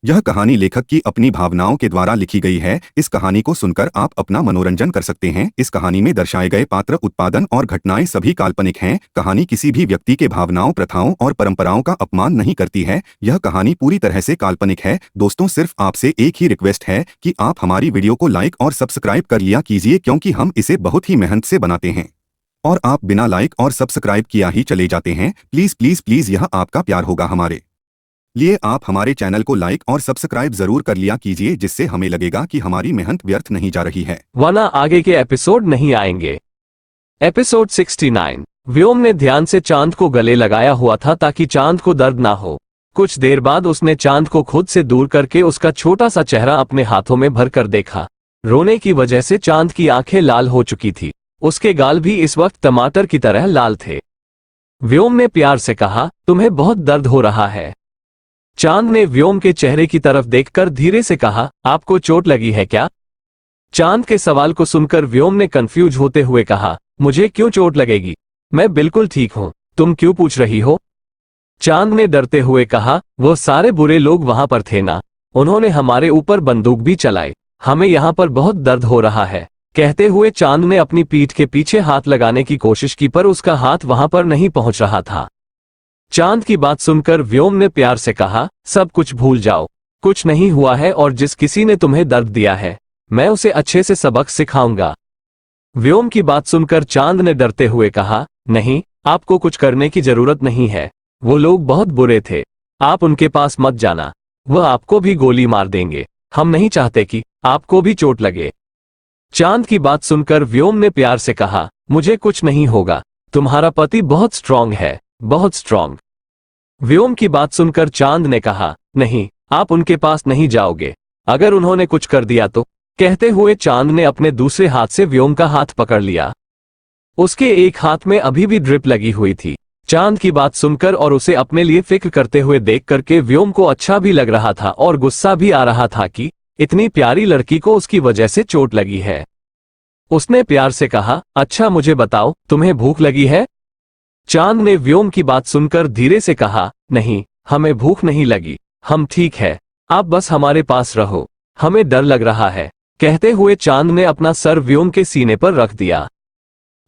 यह कहानी लेखक की अपनी भावनाओं के द्वारा लिखी गई है। इस कहानी को सुनकर आप अपना मनोरंजन कर सकते हैं। इस कहानी में दर्शाए गए पात्र, उत्पादन और घटनाएं सभी काल्पनिक हैं। कहानी किसी भी व्यक्ति के भावनाओं, प्रथाओं और परंपराओं का अपमान नहीं करती है। यह कहानी पूरी तरह से काल्पनिक है। दोस्तों, सिर्फ आपसे एक ही रिक्वेस्ट है कि आप हमारी वीडियो को लाइक और सब्सक्राइब कर लिया कीजिए, क्योंकि हम इसे बहुत ही मेहनत से बनाते हैं और आप बिना लाइक और सब्सक्राइब किया ही चले जाते हैं। प्लीज प्लीज प्लीज, यह आपका प्यार होगा हमारे लिए। आप हमारे चैनल को लाइक और सब्सक्राइब जरूर कर लिया कीजिए, जिससे हमें लगेगा कि हमारी मेहनत व्यर्थ नहीं जा रही है, वरना आगे के एपिसोड नहीं आएंगे। एपिसोड 69। व्योम ने ध्यान से चांद को गले लगाया हुआ था ताकि चांद को दर्द ना हो। कुछ देर बाद उसने चांद को खुद से दूर करके उसका छोटा सा चेहरा अपने हाथों में भरकर देखा। रोने की वजह से चांद की आंखें लाल हो चुकी थी। उसके गाल भी इस वक्त टमाटर की तरह लाल थे। व्योम ने प्यार से कहा, तुम्हें बहुत दर्द हो रहा है। चांद ने व्योम के चेहरे की तरफ देखकर धीरे से कहा, आपको चोट लगी है क्या? चांद के सवाल को सुनकर व्योम ने कंफ्यूज होते हुए कहा, मुझे क्यों चोट लगेगी? मैं बिल्कुल ठीक हूं, तुम क्यों पूछ रही हो? चांद ने डरते हुए कहा, वो सारे बुरे लोग वहां पर थे ना, उन्होंने हमारे ऊपर बंदूक भी चलाई, हमें यहां पर बहुत दर्द हो रहा है। कहते हुए चांद ने अपनी पीठ के पीछे हाथ लगाने की कोशिश की, पर उसका हाथ वहां पर नहीं पहुंच रहा था। चांद की बात सुनकर व्योम ने प्यार से कहा, सब कुछ भूल जाओ, कुछ नहीं हुआ है और जिस किसी ने तुम्हें दर्द दिया है, मैं उसे अच्छे से सबक सिखाऊंगा। व्योम की बात सुनकर चांद ने डरते हुए कहा, नहीं, आपको कुछ करने की जरूरत नहीं है। वो लोग बहुत बुरे थे, आप उनके पास मत जाना, वह आपको भी गोली मार देंगे। हम नहीं चाहते कि आपको भी चोट लगे। चांद की बात सुनकर व्योम ने प्यार से कहा, मुझे कुछ नहीं होगा, तुम्हारा पति बहुत स्ट्रांग है, बहुत स्ट्रांग। व्योम की बात सुनकर चांद ने कहा, नहीं, आप उनके पास नहीं जाओगे, अगर उन्होंने कुछ कर दिया तो। कहते हुए चांद ने अपने दूसरे हाथ से व्योम का हाथ पकड़ लिया। उसके एक हाथ में अभी भी ड्रिप लगी हुई थी। चांद की बात सुनकर और उसे अपने लिए फिक्र करते हुए देख करके व्योम को अच्छा भी लग रहा था और गुस्सा भी आ रहा था कि इतनी प्यारी लड़की को उसकी वजह से चोट लगी है। उसने प्यार से कहा, अच्छा मुझे बताओ, तुम्हें भूख लगी है? चांद ने व्योम की बात सुनकर धीरे से कहा, नहीं, हमें भूख नहीं लगी, हम ठीक है, आप बस हमारे पास रहो, हमें डर लग रहा है। कहते हुए चांद ने अपना सर व्योम के सीने पर रख दिया।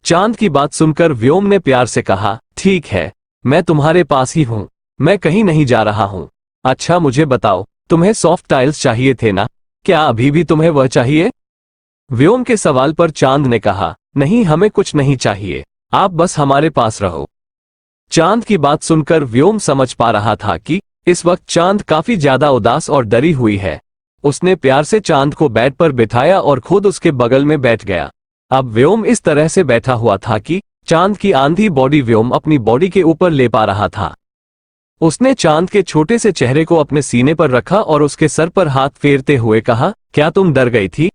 चांद की बात सुनकर व्योम ने प्यार से कहा, ठीक है, मैं तुम्हारे पास ही हूं, मैं कहीं नहीं जा रहा हूं। अच्छा मुझे बताओ, तुम्हें सॉफ्ट टाइल्स चाहिए थे ना, क्या अभी भी तुम्हें वह चाहिए? व्योम के सवाल पर चांद ने कहा, नहीं, हमें कुछ नहीं चाहिए, आप बस हमारे पास रहो। चांद की बात सुनकर व्योम समझ पा रहा था कि इस वक्त चांद काफी ज्यादा उदास और डरी हुई है। उसने प्यार से चांद को बेड पर बिठाया और खुद उसके बगल में बैठ गया। अब व्योम इस तरह से बैठा हुआ था कि चांद की आंधी बॉडी व्योम अपनी बॉडी के ऊपर ले पा रहा था। उसने चांद के छोटे से चेहरे को अपने सीने पर रखा और उसके सर पर हाथ फेरते हुए कहा, क्या तुम डर गई थी?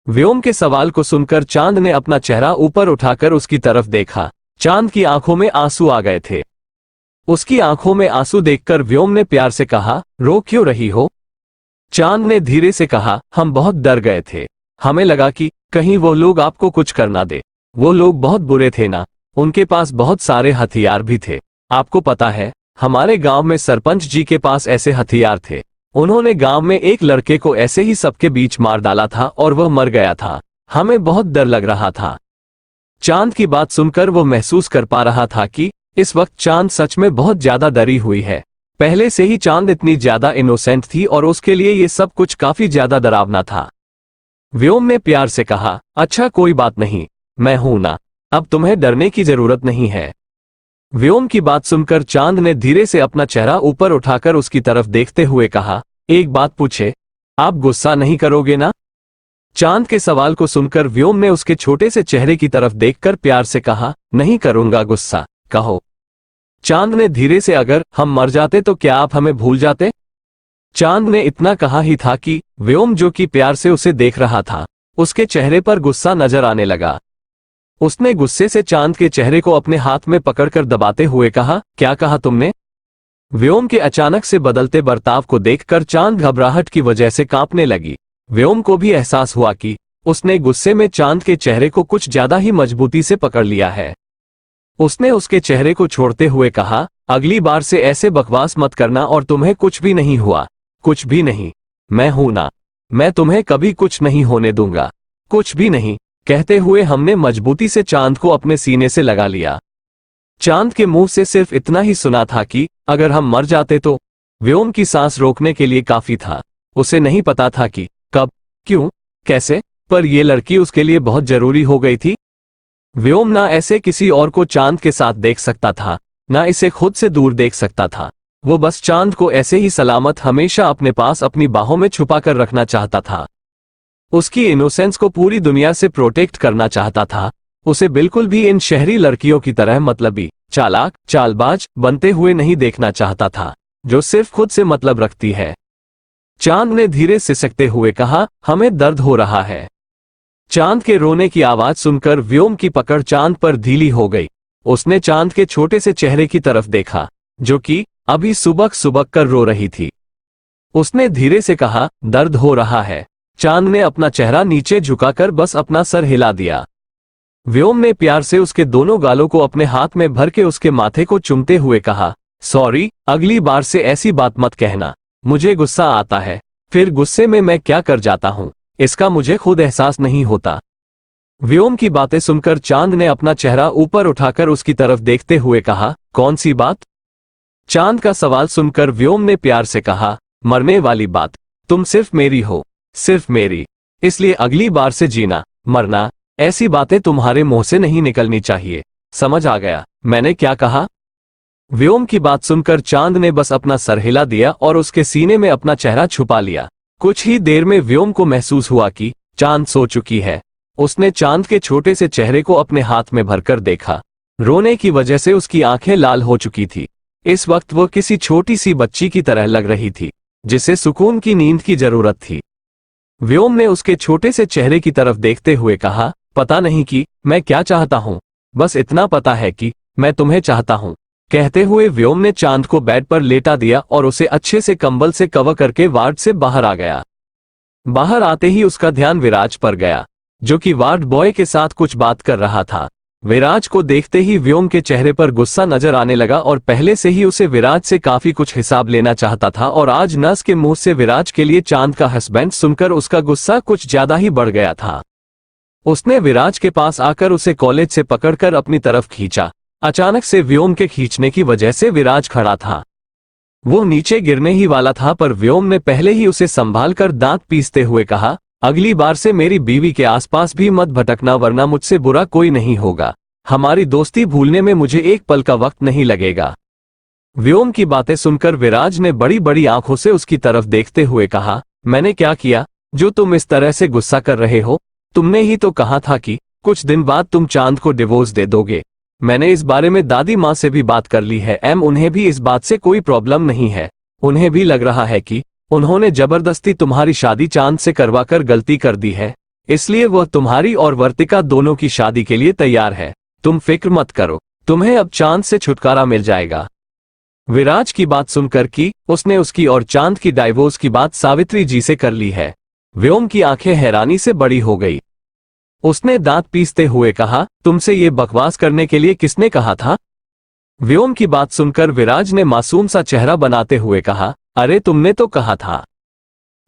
व्योम के सवाल को सुनकर चांद ने अपना चेहरा ऊपर उठाकर उसकी तरफ देखा। चांद की आंखों में आंसू आ गए थे। उसकी आंखों में आंसू देखकर व्योम ने प्यार से कहा, रो क्यों रही हो? चांद ने धीरे से कहा, हम बहुत डर गए थे, हमें लगा कि कहीं वो लोग आपको कुछ कर ना दे। वो लोग बहुत बुरे थे ना, उनके पास बहुत सारे हथियार भी थे। आपको पता है, हमारे गांव में सरपंच जी के पास ऐसे हथियार थे। उन्होंने गांव में एक लड़के को ऐसे ही सबके बीच मार डाला था और वह मर गया था। हमें बहुत डर लग रहा था। चांद की बात सुनकर वो महसूस कर पा रहा था कि इस वक्त चांद सच में बहुत ज्यादा डरी हुई है। पहले से ही चांद इतनी ज्यादा इनोसेंट थी और उसके लिए ये सब कुछ काफी ज्यादा डरावना था। व्योम ने प्यार से कहा, अच्छा कोई बात नहीं, मैं हूं ना, अब तुम्हें डरने की जरूरत नहीं है। व्योम की बात सुनकर चांद ने धीरे से अपना चेहरा ऊपर उठाकर उसकी तरफ देखते हुए कहा, एक बात पूछे, आप गुस्सा नहीं करोगे ना? चांद के सवाल को सुनकर व्योम ने उसके छोटे से चेहरे की तरफ देखकर प्यार से कहा, नहीं करूंगा गुस्सा, कहो। चांद ने धीरे से, अगर हम मर जाते तो क्या आप हमें भूल जाते? चांद ने इतना कहा ही था कि व्योम, जो कि प्यार से उसे देख रहा था, उसके चेहरे पर गुस्सा नजर आने लगा। उसने गुस्से से चांद के चेहरे को अपने हाथ में पकड़कर दबाते हुए कहा, क्या कहा तुमने? व्योम के अचानक से बदलते बर्ताव को देखकर चांद घबराहट की वजह से कांपने लगी। व्योम को भी एहसास हुआ कि उसने गुस्से में चांद के चेहरे को कुछ ज्यादा ही मजबूती से पकड़ लिया है। उसने उसके चेहरे को छोड़ते हुए कहा, अगली बार से ऐसे बकवास मत करना और तुम्हें कुछ भी नहीं हुआ। कुछ भी नहीं। मैं हूं ना, मैं तुम्हें कभी कुछ नहीं होने दूंगा, कुछ भी नहीं। कहते हुए हमने मजबूती से चांद को अपने सीने से लगा लिया। चांद के मुंह से सिर्फ इतना ही सुना था कि अगर हम मर जाते तो। व्योम की सांस रोकने के लिए काफी था। उसे नहीं पता था कि कब, क्यों, कैसे, पर यह लड़की उसके लिए बहुत जरूरी हो गई थी। व्योम ना ऐसे किसी और को चांद के साथ देख सकता था, ना इसे खुद से दूर देख सकता था। वो बस चांद को ऐसे ही सलामत हमेशा अपने पास अपनी बाहों में छुपा कर रखना चाहता था। उसकी इनोसेंस को पूरी दुनिया से प्रोटेक्ट करना चाहता था। उसे बिल्कुल भी इन शहरी लड़कियों की तरह मतलबी, चालाक, चालबाज बनते हुए नहीं देखना चाहता था, जो सिर्फ खुद से मतलब रखती है। चांद ने धीरे सिसकते हुए कहा, हमें दर्द हो रहा है। चांद के रोने की आवाज सुनकर व्योम की पकड़ चांद पर ढीली हो गई। उसने चांद के छोटे से चेहरे की तरफ देखा, जो कि अभी सुबक सुबक कर रो रही थी। उसने धीरे से कहा, दर्द हो रहा है। चांद ने अपना चेहरा नीचे झुकाकर बस अपना सर हिला दिया। व्योम ने प्यार से उसके दोनों गालों को अपने हाथ में भर के उसके माथे को चूमते हुए कहा, सॉरी, अगली बार से ऐसी बात मत कहना। मुझे गुस्सा आता है, फिर गुस्से में मैं क्या कर जाता हूं, इसका मुझे खुद एहसास नहीं होता। व्योम की बातें सुनकर चांद ने अपना चेहरा ऊपर उठाकर उसकी तरफ देखते हुए कहा, कौन सी बात? चांद का सवाल सुनकर व्योम ने प्यार से कहा, मरने वाली बात। तुम सिर्फ मेरी हो, सिर्फ मेरी। इसलिए अगली बार से जीना, मरना, ऐसी बातें तुम्हारे मुंह से नहीं निकलनी चाहिए। समझ आ गया मैंने क्या कहा? व्योम की बात सुनकर चांद ने बस अपना सर हिला दिया और उसके सीने में अपना चेहरा छुपा लिया। कुछ ही देर में व्योम को महसूस हुआ कि चांद सो चुकी है। उसने चांद के छोटे से चेहरे को अपने हाथ में भरकर देखा। रोने की वजह से उसकी आंखें लाल हो चुकी थी। इस वक्त वो किसी छोटी सी बच्ची की तरह लग रही थी, जिसे सुकून की नींद की जरूरत थी। व्योम ने उसके छोटे से चेहरे की तरफ देखते हुए कहा, पता नहीं कि मैं क्या चाहता हूं, बस इतना पता है कि मैं तुम्हें चाहता हूं। कहते हुए व्योम ने चांद को बेड पर लेटा दिया और उसे अच्छे से कंबल से कवर करके वार्ड से बाहर आ गया। बाहर आते ही उसका ध्यान विराज पर गया, जो कि वार्ड बॉय के साथ कुछ बात कर रहा था। विराज को देखते ही व्योम के चेहरे पर गुस्सा नजर आने लगा और पहले से ही उसे विराज से काफी कुछ हिसाब लेना चाहता था, और आज नर्स के मुंह से विराज के लिए चांद का हस्बैंड सुनकर उसका गुस्सा कुछ ज्यादा ही बढ़ गया था। उसने विराज के पास आकर उसे कॉलेज से पकड़कर अपनी तरफ खींचा। अचानक से व्योम के खींचने की वजह से विराज खड़ा था। वो नीचे गिरने ही वाला था, पर व्योम ने पहले ही उसे संभाल कर दांत पीसते हुए कहा, अगली बार से मेरी बीवी के आसपास भी मत भटकना, वरना मुझसे बुरा कोई नहीं होगा। हमारी दोस्ती भूलने में मुझे एक पल का वक्त नहीं लगेगा। व्योम की बातें सुनकर विराज ने बड़ी बड़ी आंखों से उसकी तरफ देखते हुए कहा, मैंने क्या किया जो तुम इस तरह से गुस्सा कर रहे हो? तुमने ही तो कहा था कि कुछ दिन बाद तुम चांद को डिवोर्स दे दोगे। मैंने इस बारे में दादी माँ से भी बात कर ली है। उन्हें भी इस बात से कोई प्रॉब्लम नहीं है। उन्हें भी लग रहा है कि उन्होंने जबरदस्ती तुम्हारी शादी चांद से करवाकर गलती कर दी है, इसलिए वह तुम्हारी और वर्तिका दोनों की शादी के लिए तैयार है। तुम फिक्र मत करो, तुम्हें अब चांद से छुटकारा मिल जाएगा। विराज की बात सुनकर कि उसने उसकी और चांद की डाइवोर्स की बात सावित्री जी से कर ली है, व्योम की आंखें हैरानी से बड़ी हो गई। उसने दांत पीसते हुए कहा, तुमसे ये बकवास करने के लिए किसने कहा था? व्योम की बात सुनकर विराज ने मासूम सा चेहरा बनाते हुए कहा, अरे तुमने तो कहा था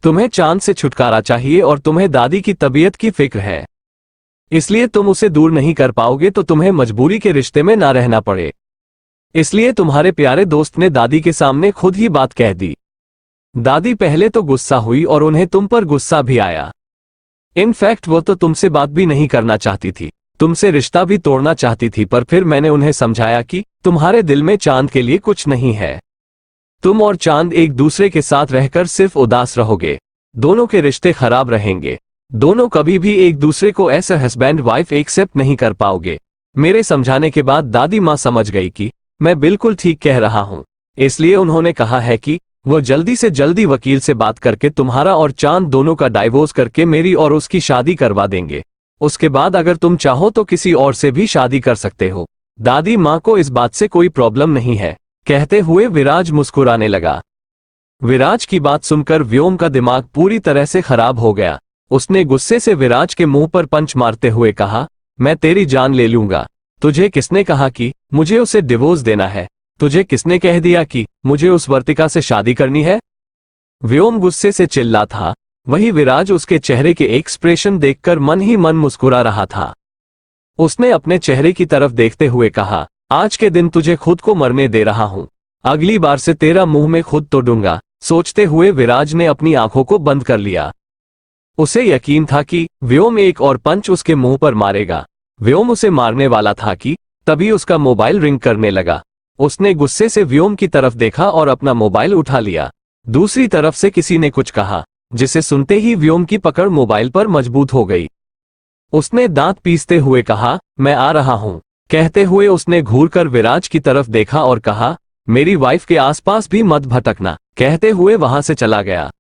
तुम्हें चांद से छुटकारा चाहिए और तुम्हें दादी की तबीयत की फिक्र है, इसलिए तुम उसे दूर नहीं कर पाओगे तो तुम्हें मजबूरी के रिश्ते में ना रहना पड़े। इसलिए तुम्हारे प्यारे दोस्त ने दादी के सामने खुद ही बात कह दी। दादी पहले तो गुस्सा हुई और उन्हें तुम पर गुस्सा भी आया। इनफैक्ट वो तो तुमसे बात भी नहीं करना चाहती थी, तुमसे रिश्ता भी तोड़ना चाहती थी, पर फिर मैंने उन्हें समझाया कि तुम्हारे दिल में चांद के लिए कुछ नहीं है। तुम और चांद एक दूसरे के साथ रहकर सिर्फ उदास रहोगे, दोनों के रिश्ते खराब रहेंगे, दोनों कभी भी एक दूसरे को ऐसा हस्बैंड वाइफ एक्सेप्ट नहीं कर पाओगे। मेरे समझाने के बाद दादी माँ समझ गई कि मैं बिल्कुल ठीक कह रहा हूँ, इसलिए उन्होंने कहा है कि वो जल्दी से जल्दी वकील से बात करके तुम्हारा और चांद दोनों का डाइवोर्स करके मेरी और उसकी शादी करवा देंगे। उसके बाद अगर तुम चाहो तो किसी और से भी शादी कर सकते हो। दादी माँ को इस बात से कोई प्रॉब्लम नहीं है। कहते हुए विराज मुस्कुराने लगा। विराज की बात सुनकर व्योम का दिमाग पूरी तरह से खराब हो गया। उसने गुस्से से विराज के मुंह पर पंच मारते हुए कहा, मैं तेरी जान ले लूंगा। तुझे किसने कहा कि मुझे उसे डिवोर्स देना है? तुझे किसने कह दिया कि मुझे उस वर्तिका से शादी करनी है? व्योम गुस्से से चिल्ला था। वही विराज उसके चेहरे के एक्सप्रेशन देखकर मन ही मन मुस्कुरा रहा था। उसने अपने चेहरे की तरफ देखते हुए कहा, आज के दिन तुझे खुद को मरने दे रहा हूं, अगली बार से तेरा मुंह में खुद तोड़ूंगा। सोचते हुए विराज ने अपनी आंखों को बंद कर लिया। उसे यकीन था कि व्योम एक और पंच उसके मुंह पर मारेगा। व्योम उसे मारने वाला था कि तभी उसका मोबाइल रिंग करने लगा। उसने गुस्से से व्योम की तरफ देखा और अपना मोबाइल उठा लिया। दूसरी तरफ से किसी ने कुछ कहा, जिसे सुनते ही व्योम की पकड़ मोबाइल पर मजबूत हो गई। उसने दांत पीसते हुए कहा, मैं आ रहा हूं। कहते हुए उसने घूरकर विराज की तरफ देखा और कहा, मेरी वाइफ के आसपास भी मत भटकना। कहते हुए वहां से चला गया।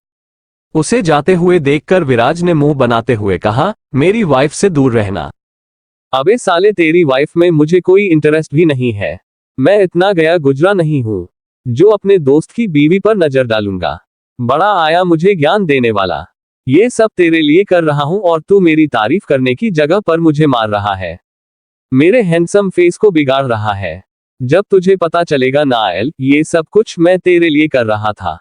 उसे जाते हुए देखकर विराज ने मुंह बनाते हुए कहा, मेरी वाइफ से दूर रहना। अबे साले, तेरी वाइफ में मुझे कोई इंटरेस्ट भी नहीं है। मैं इतना गया गुजरा नहीं हूं जो अपने दोस्त की बीवी पर नजर डालूंगा। बड़ा आया मुझे ज्ञान देने वाला। ये सब तेरे लिए कर रहा हूं और तू मेरी तारीफ करने की जगह पर मुझे मार रहा है। मेरे हैंडसम फेस को बिगाड़ रहा है। जब तुझे पता चलेगा नायल, ये सब कुछ मैं तेरे लिए कर रहा था,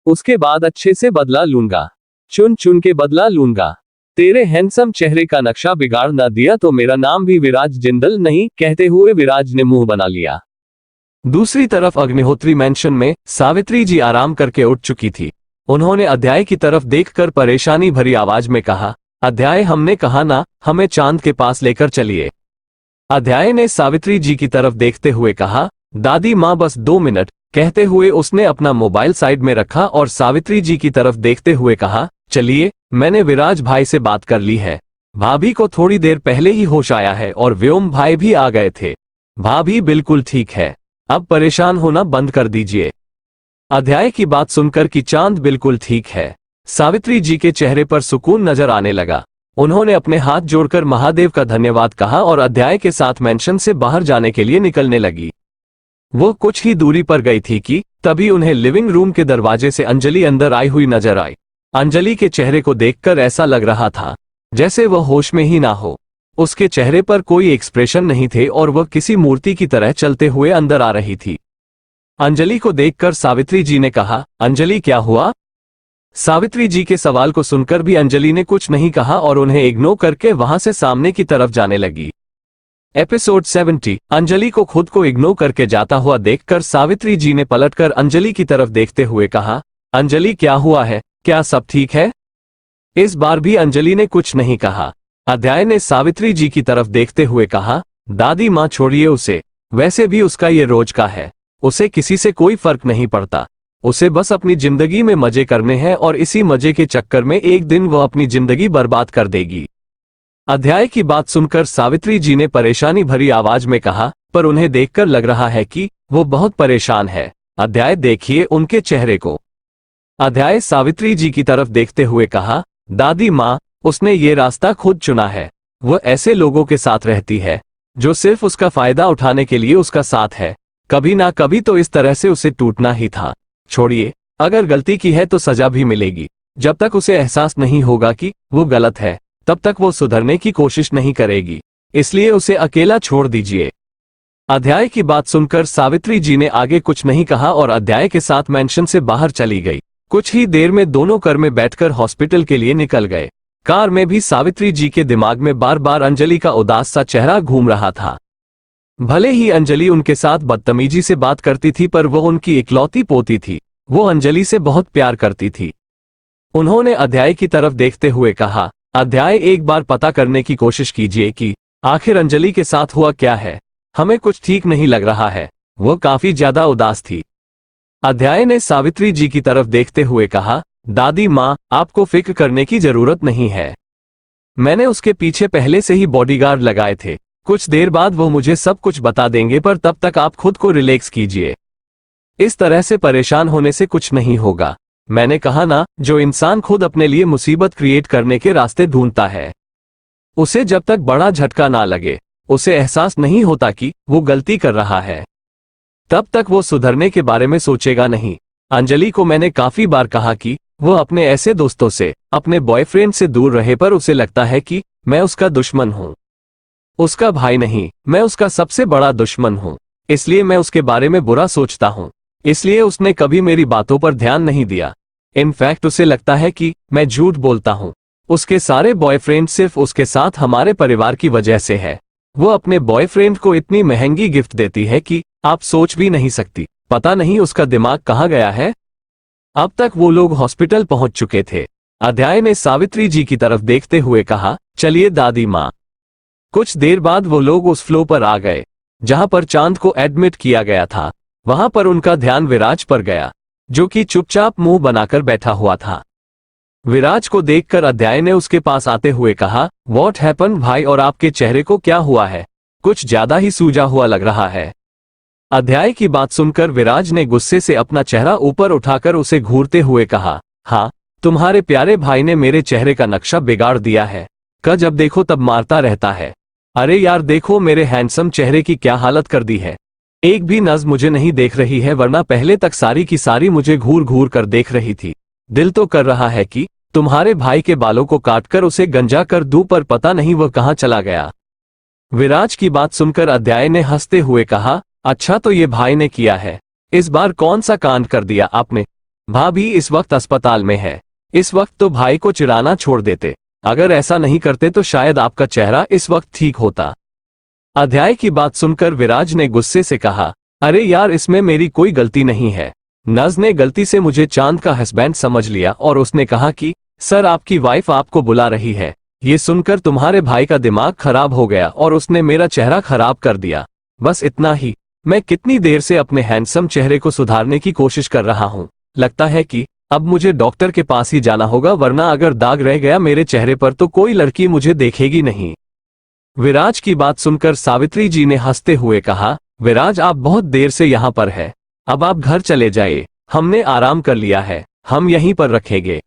उसके बाद अच्छे से बदला लूंगा। चुन चुन के बदला लूंगा। तेरे हैंडसम चेहरे का नक्शा बिगाड़ ना दिया तो मेरा नाम भी विराज जिंदल नहीं। कहते हुए विराज ने मुंह बना लिया। दूसरी तरफ अग्निहोत्री मैंशन में सावित्री जी आराम करके उठ चुकी थी। उन्होंने अध्याय की तरफ देखकर परेशानी भरी आवाज में कहा, अध्याय, हमने कहा ना, हमें चांद के पास लेकर चलिए। अध्याय ने सावित्री जी की तरफ देखते हुए कहा, दादी माँ बस 2 मिनट। कहते हुए उसने अपना मोबाइल साइड में रखा और सावित्री जी की तरफ देखते हुए कहा, चलिए, मैंने विराज भाई से बात कर ली है। भाभी को थोड़ी देर पहले ही होश आया है और व्योम भाई भी आ गए थे। भाभी बिल्कुल ठीक है, अब परेशान होना बंद कर दीजिए। अध्याय की बात सुनकर कि चांद बिल्कुल ठीक है, सावित्री जी के चेहरे पर सुकून नजर आने लगा। उन्होंने अपने हाथ जोड़कर महादेव का धन्यवाद कहा और अध्याय के साथ मेंशन से बाहर जाने के लिए निकलने लगी। वो कुछ ही दूरी पर गई थी कि तभी उन्हें लिविंग रूम के दरवाजे से अंजलि अंदर आई हुई नजर आई। अंजलि के चेहरे को देखकर ऐसा लग रहा था जैसे वह होश में ही ना हो। उसके चेहरे पर कोई एक्सप्रेशन नहीं थे और वह किसी मूर्ति की तरह चलते हुए अंदर आ रही थी। अंजलि को देखकर सावित्री जी ने कहा, अंजलि क्या हुआ? सावित्री जी के सवाल को सुनकर भी अंजलि ने कुछ नहीं कहा और उन्हें इग्नोर करके वहां से सामने की तरफ जाने लगी। एपिसोड 70। अंजलि को खुद को इग्नोर करके जाता हुआ देखकर सावित्री जी ने पलटकर अंजलि की तरफ देखते हुए कहा, अंजलि क्या हुआ है, क्या सब ठीक है? इस बार भी अंजलि ने कुछ नहीं कहा। अध्याय ने सावित्री जी की तरफ देखते हुए कहा, दादी माँ छोड़िए उसे, वैसे भी उसका ये रोज का है। उसे किसी से कोई फर्क नहीं पड़ता। उसे बस अपनी जिंदगी में मजे करने हैं और इसी मजे के चक्कर में एक दिन वह अपनी जिंदगी बर्बाद कर देगी। अध्याय की बात सुनकर सावित्री जी ने परेशानी भरी आवाज में कहा, पर उन्हें देखकर लग रहा है कि वो बहुत परेशान है। अध्याय देखिए उनके चेहरे को। अध्याय सावित्री जी की तरफ देखते हुए कहा, दादी माँ, उसने ये रास्ता खुद चुना है। वह ऐसे लोगों के साथ रहती है जो सिर्फ उसका फायदा उठाने के लिए उसका साथ है। कभी ना कभी तो इस तरह से उसे टूटना ही था। छोड़िए, अगर गलती की है तो सजा भी मिलेगी। जब तक उसे एहसास नहीं होगा कि वो गलत है, तब तक वो सुधरने की कोशिश नहीं करेगी। इसलिए उसे अकेला छोड़ दीजिए। अध्याय की बात सुनकर सावित्री जी ने आगे कुछ नहीं कहा और अध्याय के साथ मेंशन से बाहर चली गई। कुछ ही देर में दोनों कार में बैठकर हॉस्पिटल के लिए निकल गए। कार में भी सावित्री जी के दिमाग में बार बार अंजलि का उदास सा चेहरा घूम रहा था। भले ही अंजलि उनके साथ बदतमीजी से बात करती थी, पर वो उनकी इकलौती पोती थी। वो अंजलि से बहुत प्यार करती थी। उन्होंने अध्याय की तरफ देखते हुए कहा, अध्याय, एक बार पता करने की कोशिश कीजिए कि आखिर अंजलि के साथ हुआ क्या है। हमें कुछ ठीक नहीं लग रहा है। वो काफी ज्यादा उदास थी। अध्याय ने सावित्री जी की तरफ देखते हुए कहा, दादी माँ, आपको फिक्र करने की जरूरत नहीं है। मैंने उसके पीछे पहले से ही बॉडीगार्ड लगाए थे। कुछ देर बाद वो मुझे सब कुछ बता देंगे, पर तब तक आप खुद को रिलैक्स कीजिए। इस तरह से परेशान होने से कुछ नहीं होगा। मैंने कहा ना, जो इंसान खुद अपने लिए मुसीबत क्रिएट करने के रास्ते ढूंढता है, उसे जब तक बड़ा झटका ना लगे, उसे एहसास नहीं होता कि वो गलती कर रहा है, तब तक वो सुधरने के बारे में सोचेगा नहीं। अंजलि को मैंने काफी बार कहा कि वो अपने ऐसे दोस्तों से, अपने बॉयफ्रेंड से दूर रहे, पर उसे लगता है कि मैं उसका दुश्मन हूं। उसका भाई नहीं, मैं उसका सबसे बड़ा दुश्मन हूं। इसलिए मैं उसके बारे में बुरा सोचता हूं। इसलिए उसने कभी मेरी बातों पर ध्यान नहीं दिया। इनफैक्ट उसे लगता है कि मैं झूठ बोलता हूँ। उसके सारे बॉयफ्रेंड सिर्फ उसके साथ हमारे परिवार की वजह से है। वो अपने बॉयफ्रेंड को इतनी महंगी गिफ्ट देती है कि आप सोच भी नहीं सकती। पता नहीं उसका दिमाग कहाँ गया है। अब तक वो लोग हॉस्पिटल पहुंच चुके थे। अध्याय ने सावित्री जी की तरफ देखते हुए कहा, चलिए दादी माँ। कुछ देर बाद वो लोग उस फ्लोर पर आ गए जहां पर चांद को एडमिट किया गया था। वहां पर उनका ध्यान विराज पर गया, जो कि चुपचाप मुंह बनाकर बैठा हुआ था। विराज को देखकर अध्याय ने उसके पास आते हुए कहा, व्हाट हैपन भाई, और आपके चेहरे को क्या हुआ है? कुछ ज्यादा ही सूजा हुआ लग रहा है। अध्याय की बात सुनकर विराज ने गुस्से से अपना चेहरा ऊपर उठाकर उसे घूरते हुए कहा, हाँ, तुम्हारे प्यारे भाई ने मेरे चेहरे का नक्शा बिगाड़ दिया है। जब देखो तब मारता रहता है। अरे यार देखो मेरे हैंडसम चेहरे की क्या हालत कर दी है। एक भी नज़र मुझे नहीं देख रही है, वरना पहले तक सारी की सारी मुझे घूर घूर कर देख रही थी। दिल तो कर रहा है कि तुम्हारे भाई के बालों को काटकर उसे गंजा कर दूं, पर पता नहीं वह कहाँ चला गया। विराज की बात सुनकर अध्याय ने हंसते हुए कहा, अच्छा तो ये भाई ने किया है। इस बार कौन सा कांड कर दिया आपने? भाभी इस वक्त अस्पताल में है। इस वक्त तो भाई को चिढ़ाना छोड़ देते। अगर ऐसा नहीं करते तो शायद आपका चेहरा इस वक्त ठीक होता। अध्याय की बात सुनकर विराज ने गुस्से से कहा, अरे यार इसमें मेरी कोई गलती नहीं है। नज ने गलती से मुझे चांद का हस्बैंड समझ लिया और उसने कहा कि सर आपकी वाइफ आपको बुला रही है। ये सुनकर तुम्हारे भाई का दिमाग खराब हो गया और उसने मेरा चेहरा खराब कर दिया। बस इतना ही। मैं कितनी देर से अपने हैंडसम चेहरे को सुधारने की कोशिश कर रहा हूँ। लगता है कि अब मुझे डॉक्टर के पास ही जाना होगा, वरना अगर दाग रह गया मेरे चेहरे पर तो कोई लड़की मुझे देखेगी नहीं। विराज की बात सुनकर सावित्री जी ने हंसते हुए कहा, विराज आप बहुत देर से यहाँ पर है, अब आप घर चले जाइए। हमने आराम कर लिया है, हम यहीं पर रखेंगे।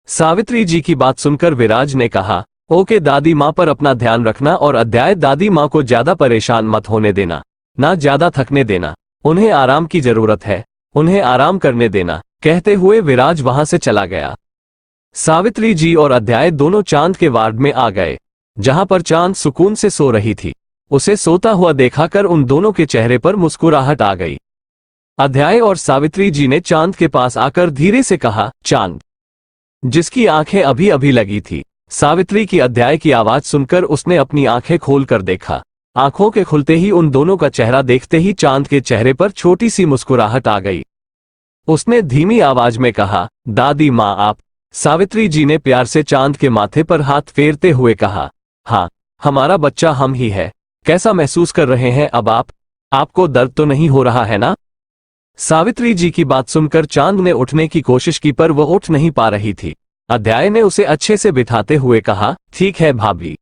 सावित्री जी की बात सुनकर विराज ने कहा, ओके दादी माँ, पर अपना ध्यान रखना और अध्याय दादी माँ को ज्यादा परेशान मत होने देना, ना ज्यादा थकने देना। उन्हें आराम की जरूरत है, उन्हें आराम करने देना। कहते हुए विराज वहां से चला गया। सावित्री जी और अध्याय दोनों चांद के वार्ड में आ गए, जहां पर चांद सुकून से सो रही थी। उसे सोता हुआ देखाकर उन दोनों के चेहरे पर मुस्कुराहट आ गई। अध्याय और सावित्री जी ने चांद के पास आकर धीरे से कहा, चांद, जिसकी आंखें अभी अभी लगी थी। सावित्री की अध्याय की आवाज सुनकर उसने अपनी आंखें खोलकर देखा। आंखों के खुलते ही उन दोनों का चेहरा देखते ही चांद के चेहरे पर छोटी सी मुस्कुराहट आ गई। उसने धीमी आवाज में कहा, दादी माँ आप। सावित्री जी ने प्यार से चांद के माथे पर हाथ फेरते हुए कहा, हाँ, हमारा बच्चा हम ही है। कैसा महसूस कर रहे हैं अब आप? आपको दर्द तो नहीं हो रहा है ना? सावित्री जी की बात सुनकर चांद ने उठने की कोशिश की, पर वह उठ नहीं पा रही थी। अध्याय ने उसे अच्छे से बिठाते हुए कहा, ठीक है भाभी।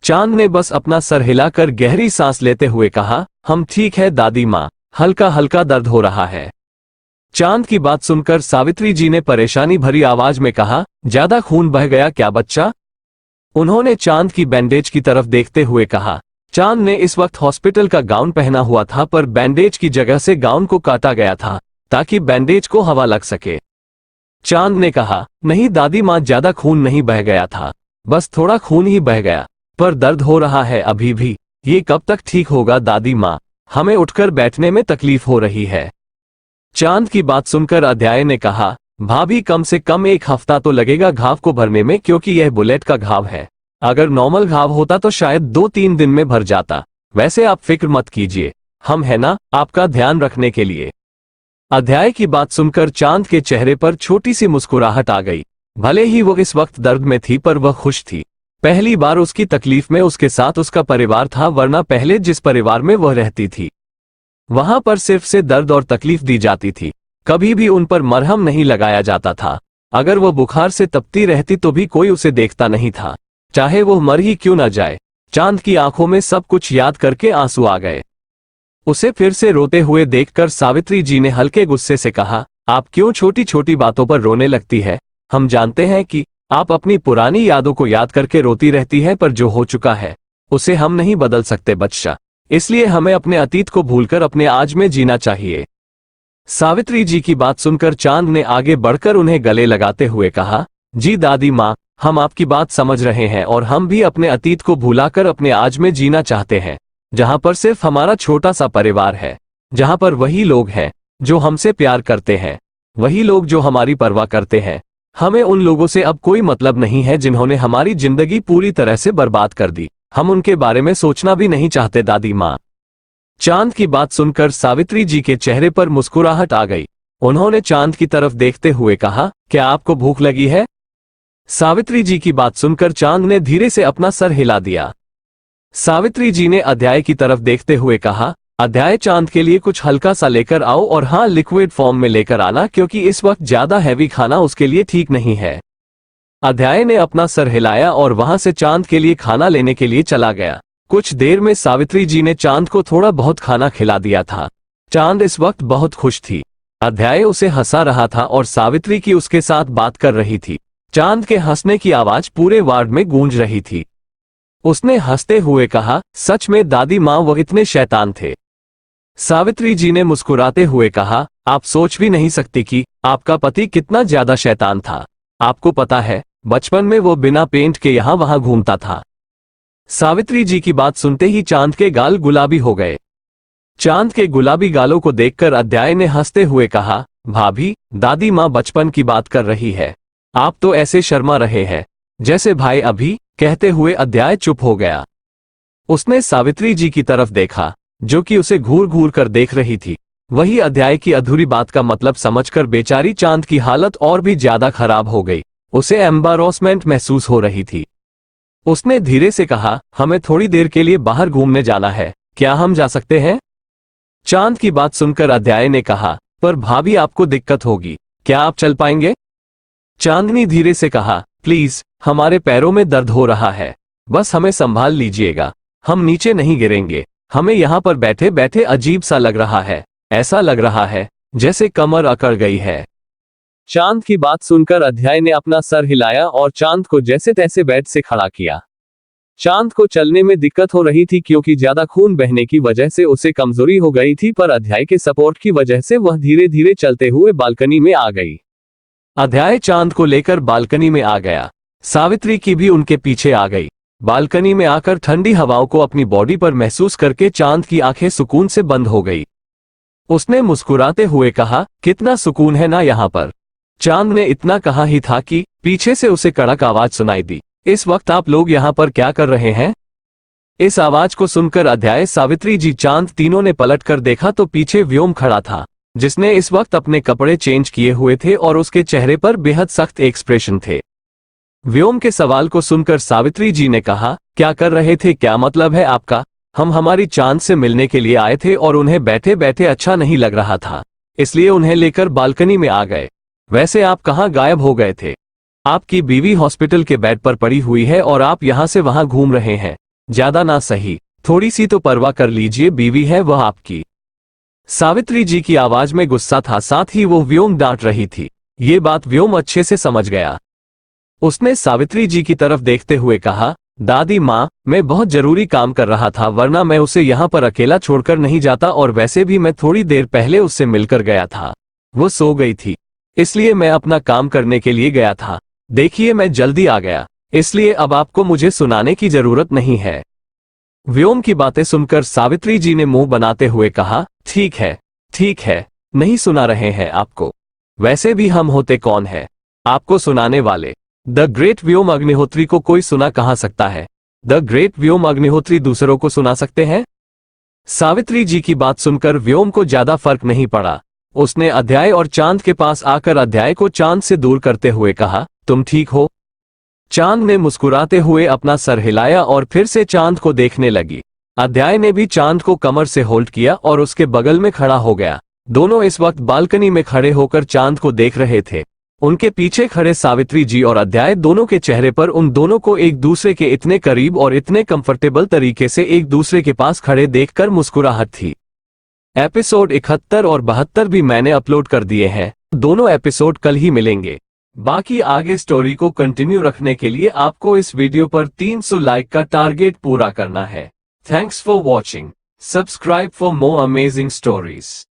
चांद ने बस अपना सर हिलाकर गहरी सांस लेते हुए कहा, हम ठीक है दादी माँ, हल्का हल्का दर्द हो रहा है। चांद की बात सुनकर सावित्री जी ने परेशानी भरी आवाज में कहा, ज्यादा खून बह गया क्या बच्चा? उन्होंने चांद की बैंडेज की तरफ देखते हुए कहा। चांद ने इस वक्त हॉस्पिटल का गाउन पहना हुआ था, पर बैंडेज की जगह से गाउन को काटा गया था ताकि बैंडेज को हवा लग सके। चांद ने कहा, नहीं दादी माँ, ज्यादा खून नहीं बह गया था, बस थोड़ा खून ही बह गया, पर दर्द हो रहा है अभी भी। ये कब तक ठीक होगा दादी माँ? हमें उठकर बैठने में तकलीफ हो रही है। चांद की बात सुनकर अध्याय ने कहा, भाभी कम से कम 1 हफ्ता तो लगेगा घाव को भरने में, क्योंकि यह बुलेट का घाव है। अगर नॉर्मल घाव होता तो शायद 2-3 दिन में भर जाता। वैसे आप फिक्र मत कीजिए, हम है ना आपका ध्यान रखने के लिए। अध्याय की बात सुनकर चांद के चेहरे पर छोटी सी मुस्कुराहट आ गई। भले ही वो इस वक्त दर्द में थी, पर वह खुश थी। पहली बार उसकी तकलीफ में उसके साथ उसका परिवार था, वरना पहले जिस परिवार में वह रहती थी वहां पर सिर्फ से दर्द और तकलीफ दी जाती थी। कभी भी उन पर मरहम नहीं लगाया जाता था। अगर वह बुखार से तपती रहती तो भी कोई उसे देखता नहीं था, चाहे वो मर ही क्यों न जाए। चांद की आंखों में सब कुछ याद करके आंसू आ गए। उसे फिर से रोते हुए देखकर सावित्री जी ने हल्के गुस्से से कहा, आप क्यों छोटी छोटी बातों पर रोने लगती है? हम जानते हैं कि आप अपनी पुरानी यादों को याद करके रोती रहती है, पर जो हो चुका है उसे हम नहीं बदल सकते बच्चा। इसलिए हमें अपने अतीत को भूलकर अपने आज में जीना चाहिए। सावित्री जी की बात सुनकर चांद ने आगे बढ़कर उन्हें गले लगाते हुए कहा, जी दादी माँ, हम आपकी बात समझ रहे हैं और हम भी अपने अतीत को भुलाकर अपने आज में जीना चाहते हैं, जहां पर सिर्फ हमारा छोटा सा परिवार है, जहां पर वही लोग हैं जो हमसे प्यार करते हैं, वही लोग जो हमारी परवाह करते हैं। हमें उन लोगों से अब कोई मतलब नहीं है जिन्होंने हमारी जिंदगी पूरी तरह से बर्बाद कर दी। हम उनके बारे में सोचना भी नहीं चाहते दादी माँ। चांद की बात सुनकर सावित्री जी के चेहरे पर मुस्कुराहट आ गई। उन्होंने चांद की तरफ देखते हुए कहा, क्या आपको भूख लगी है? सावित्री जी की बात सुनकर चांद ने धीरे से अपना सर हिला दिया। सावित्री जी ने अध्याय की तरफ देखते हुए कहा, अध्याय चांद के लिए कुछ हल्का सा लेकर आओ और हाँ, लिक्विड फॉर्म में लेकर आना क्योंकि इस वक्त ज्यादा हैवी खाना उसके लिए ठीक नहीं है। अध्याय ने अपना सर हिलाया और वहां से चांद के लिए खाना लेने के लिए चला गया। कुछ देर में सावित्री जी ने चांद को थोड़ा बहुत खाना खिला दिया था। चांद इस वक्त बहुत खुश थी। अध्याय उसे हंसा रहा था और सावित्री की उसके साथ बात कर रही थी। चांद के हंसने की आवाज पूरे वार्ड में गूंज रही थी। उसने हंसते हुए कहा, सच में दादी माँ वो इतने शैतान थे। सावित्री जी ने मुस्कुराते हुए कहा, आप सोच भी नहीं सकती कि आपका पति कितना ज्यादा शैतान था। आपको पता है, बचपन में वो बिना पेंट के यहाँ वहां घूमता था। सावित्री जी की बात सुनते ही चांद के गाल गुलाबी हो गए। चांद के गुलाबी गालों को देखकर अध्याय ने हंसते हुए कहा, भाभी, दादी माँ बचपन की बात कर रही है। आप तो ऐसे शर्मा रहे हैं जैसे भाई अभी। कहते हुए अध्याय चुप हो गया। उसने सावित्री जी की तरफ देखा जो कि उसे घूर घूर कर देख रही थी। वही अध्याय की अधूरी बात का मतलब समझकर बेचारी चांद की हालत और भी ज्यादा खराब हो गई। उसे एम्बारोसमेंट महसूस हो रही थी। उसने धीरे से कहा, हमें थोड़ी देर के लिए बाहर घूमने जाना है, क्या हम जा सकते हैं? चांद की बात सुनकर अध्याय ने कहा, पर भाभी आपको दिक्कत होगी, क्या आप चल पाएंगे? चांदनी धीरे से कहा, प्लीज, हमारे पैरों में दर्द हो रहा है, बस हमें संभाल लीजिएगा, हम नीचे नहीं गिरेंगे। हमें यहाँ पर बैठे बैठे अजीब सा लग रहा है, ऐसा लग रहा है जैसे कमर अकड़ गई है। चांद की बात सुनकर अध्याय ने अपना सर हिलाया और चांद को जैसे तैसे बेड से खड़ा किया। चांद को चलने में दिक्कत हो रही थी क्योंकि ज्यादा खून बहने की वजह से उसे कमजोरी हो गई थी, पर अध्याय के सपोर्ट की वजह से वह धीरे धीरे चलते हुए बालकनी में आ गई। अध्याय चांद को लेकर बालकनी में आ गया। सावित्री की भी उनके पीछे आ गई। बालकनी में आकर ठंडी हवाओं को अपनी बॉडी पर महसूस करके चांद की आंखें सुकून से बंद हो गई। उसने मुस्कुराते हुए कहा, कितना सुकून है ना यहाँ पर। चांद ने इतना कहा ही था कि पीछे से उसे कड़क आवाज सुनाई दी, इस वक्त आप लोग यहाँ पर क्या कर रहे हैं? इस आवाज को सुनकर अध्याय, सावित्री जी, चांद तीनों ने पलट कर देखा तो पीछे व्योम खड़ा था, जिसने इस वक्त अपने कपड़े चेंज किए हुए थे और उसके चेहरे पर बेहद सख्त एक्सप्रेशन थे। व्योम के सवाल को सुनकर सावित्री जी ने कहा, क्या कर रहे थे, क्या मतलब है आपका? हम हमारी चांद से मिलने के लिए आए थे और उन्हें बैठे बैठे अच्छा नहीं लग रहा था, इसलिए उन्हें लेकर बालकनी में आ गए। वैसे आप कहाँ गायब हो गए थे? आपकी बीवी हॉस्पिटल के बेड पर पड़ी हुई है और आप यहाँ से वहां घूम रहे हैं, ज्यादा ना सही, थोड़ी सी तो परवाह कर लीजिए, बीवी है वह आपकी। सावित्री जी की आवाज में गुस्सा था, साथ ही वो व्योम डांट रही थी। ये बात व्योम अच्छे से समझ गया। उसने सावित्री जी की तरफ देखते हुए कहा, दादी माँ, मैं बहुत जरूरी काम कर रहा था, वरना मैं उसे यहाँ पर अकेला छोड़कर नहीं जाता, और वैसे भी मैं थोड़ी देर पहले उससे मिलकर गया था, वो सो गई थी, इसलिए मैं अपना काम करने के लिए गया था। देखिए मैं जल्दी आ गया, इसलिए अब आपको मुझे सुनाने की जरूरत नहीं है। व्योम की बातें सुनकर सावित्री जी ने मुंह बनाते हुए कहा, ठीक है, नहीं सुना रहे हैं आपको, वैसे भी हम होते कौन है आपको सुनाने वाले? द ग्रेट व्योम अग्निहोत्री को कोई सुना कहाँ सकता है? द ग्रेट व्योम अग्निहोत्री दूसरों को सुना सकते हैं? सावित्री जी की बात सुनकर व्योम को ज्यादा फर्क नहीं पड़ा। उसने अध्याय और चांद के पास आकर अध्याय को चांद से दूर करते हुए कहा, तुम ठीक हो? चांद ने मुस्कुराते हुए अपना सर हिलाया और फिर से चांद को देखने लगी। अध्याय ने भी चांद को कमर से होल्ड किया और उसके बगल में खड़ा हो गया। दोनों इस वक्त बालकनी में खड़े होकर चांद को देख रहे थे। उनके पीछे खड़े सावित्री जी और अध्याय दोनों के चेहरे पर उन दोनों को एक दूसरे के इतने करीब और इतने कंफर्टेबल तरीके से एक दूसरे के पास खड़े देखकर मुस्कुराहट थी। एपिसोड 71 और 72 भी मैंने अपलोड कर दिए हैं, दोनों एपिसोड कल ही मिलेंगे। बाकी आगे स्टोरी को कंटिन्यू रखने के लिए आपको इस वीडियो पर 300 लाइक का टारगेट पूरा करना है। Thanks for watching. Subscribe for more amazing stories.